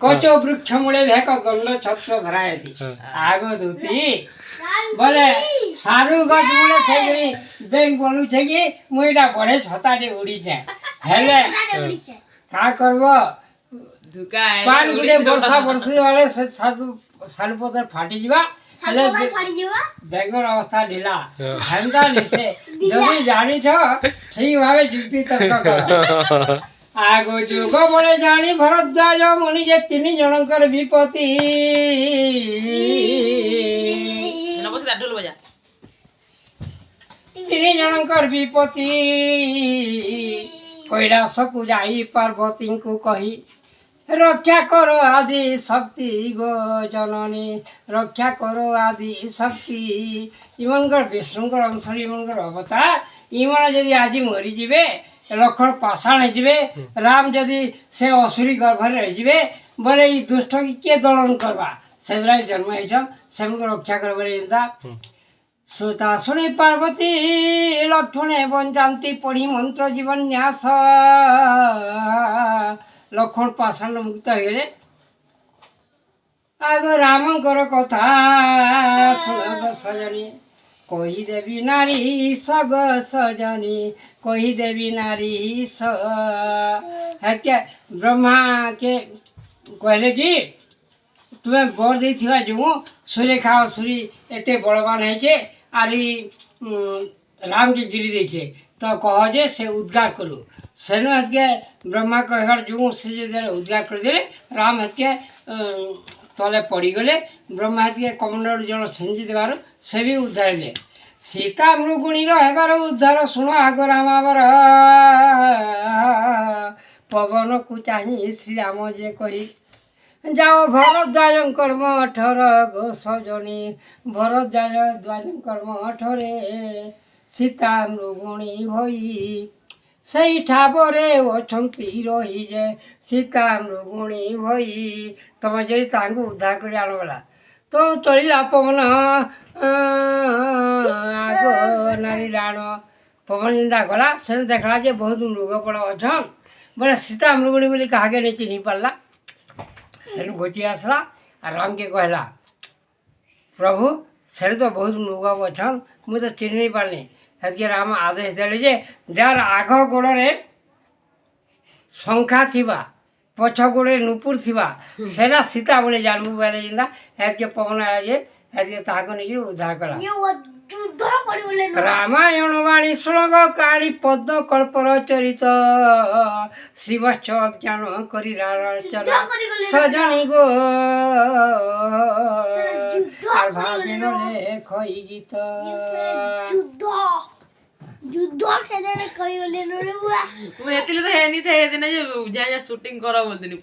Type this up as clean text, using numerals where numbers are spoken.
कचो वृक्ष मूले भेक दंड छत्र धराए थी आगो दूती बोले सारू गज मूले थे गई बैंक बोलू थे कि मुईटा बड़े छताटे उड़ी जाए हेले का करबो पान गुटे वर्षा वर्षी वाले सारू पदर फाटी जीवा हेले बैंकर अवस्था ढिला हेंदा निसे जदी जानी छ ठीक भावे जुक्ति तर्क कर आगो जुग बड़े जानी भरद्वाज मुनि जे तीन जनकर विपत्ति तीन जनकर विपत्ति कैलाश को जाई पार्वती को कही रक्षा करो आदि शक्ति गो जननी रक्षा करो आदि शक्ति इमनकर विष्णुकर अंश इमनकर अवतार इमन जदि आज मरीजे लक्षण पाषाण हो राम जदि से असुरी गर्भर रही बोले दुष्ट की किए दलन करवा से जन्म से रक्षा करता सुता शुणी पार्वती लक्ष्मणे बंचाती पढ़ी मंत्र जीवन न्यास लक्षण पाषाण मुक्त हो आग रामकर कथा सुनग सजनी कही देवी नारी सग सजनी कही देवी नारी है ब्रह्मा के कहले कि तुम्हें बर दे जो सुरेखा सुरी एते बड़वान है जे आरी राम के गिरी देखे तो कह जे से उद्गार करू सेनो हतके ब्रह्मा कहर जो से उद्गार कर दे राम हतके तले पड़गले ब्रह्मा हतके कमंडल जन सेंजी देवार से भी उद्धार ले सीता मृगुणी रहार उद्धार शुण आग रामावर पवन को चाही श्री राम जे कही जाओ भरद्वाज कर्म अठर गो सजनी भरद्वाज कर्म अठरे सीता मृगुणी भई से ठाबरे अछंती रही जे सीता मृगुणी भई तुम जो उद्धार कर आनगला तो चलिला पवन आग नारी राण पवन जिंदा गला से देखला जे बहुत मृगपड़ अच्छन बोले सीता मृगुणी बोली क्या नहीं चिन्ह पारा से घोची आसला और राम के कहला प्रभु से तो बहुत मृग अच्छन मुझे तो चिन्ह नहीं पारनी हेतु राम आदेश देले जे जार आग गोड़े शंखा थिबा पछ गोड़े नुपुर थिबा सेना सीता बोले जानबू बेले जिंदा हेतु पवन आए हेतु ताको नहीं उद्धार कला रामायण वाणी श्लोक काली पद्म कल्पर चरित श्रीवत्स ज्ञान करी सजनी गो खई गीत युद्ध खेले करी बोले नो रे बुआ मैं एतिले तो है नहीं थे ये दिन जे जा शूटिंग करा बोल देनी।